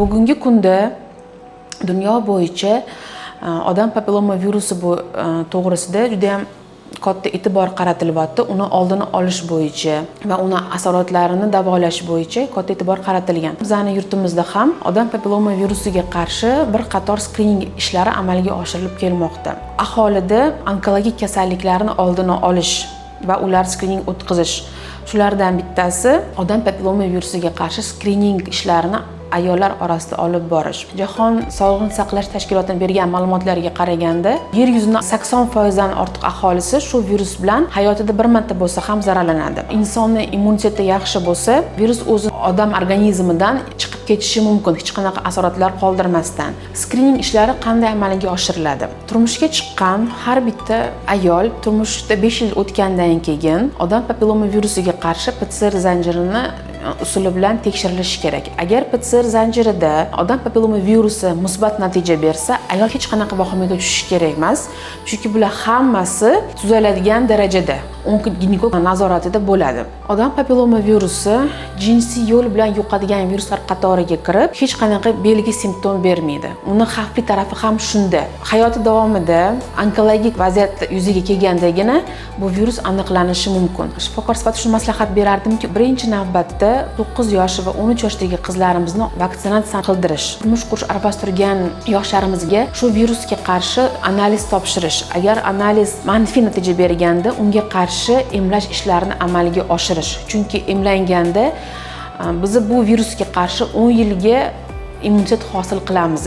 Bugungi kunda dunyo bo'yicha odam papilloma virusi to'g'risida juda ham katta e'tibor qaratilyapti. Uni oldini olish bo'yicha va uni asoratlarini davolash bo'yicha katta e'tibor qaratilgan. Bizning yurtimizda ham odam papilloma virusiga qarshi bir qator skrining ishlari amalga oshirilib kelmoqda. Aholida onkologik kasalliklarni oldini olish va ular skrining o'tkazish. Shulardan bittasi odam papilloma virusiga qarshi skrining ishlarini ayollar orasida olib borish. Jahon Sog'liqni saqlash tashkilotining bergan ma'lumotlarga qaraganda, yer yuzining 80% dan ortiq aholisi shu virus bilan hayotida bir marta bo'lsa ham zararlanadi. Insonning immuniteti yaxshi bo'lsa, virus o'zi odam organizmidan chiqib ketishi mumkin, hech qanaqa asoratlar qoldirmasdan. Skrining ishlari qanday amalga oshiriladi? Turmushga chiqqan har bitta ayol turmushda 5 yil o'tgandan keyin odam papilloma virusiga qarshi PCR zanjirini usuli bilan tekshirilishi kerak. Agar PCR zanjirida odam papilloma virusi musbat natija bersa, ayol hech qanaqa vahimaga tushishi kerak emas. Chunki bular hammasi tuzaladigan darajada onkologik nazoratida bo'ladi. Odam papilloma virusi jinsiy yo'l bilan yuqadigan viruslar qatoriga kirib, hech qanaqa belgi simptom bermaydi. Uni xavfli tarafi ham shunda. Hayoti davomida onkologik vaziyat yuzaga kelgandagina bu virus aniqlanishi mumkin. Shifokor sifatida shuni maslahat berardimki, birinchi navbatda 9 yosh va 13 yoshdagi qizlarimizni vaksinatsiya qildirish. Turmush qurish arafasida turgan yoshlarimizga shu virusga qarshi analiz topshirish. Agar analiz manfiy natija berganda, unga qarshi emlash ishlarini amalga oshirish. Chunki emlanganda biz bu virusga qarshi 10 yilga immunitet hosil qilamiz.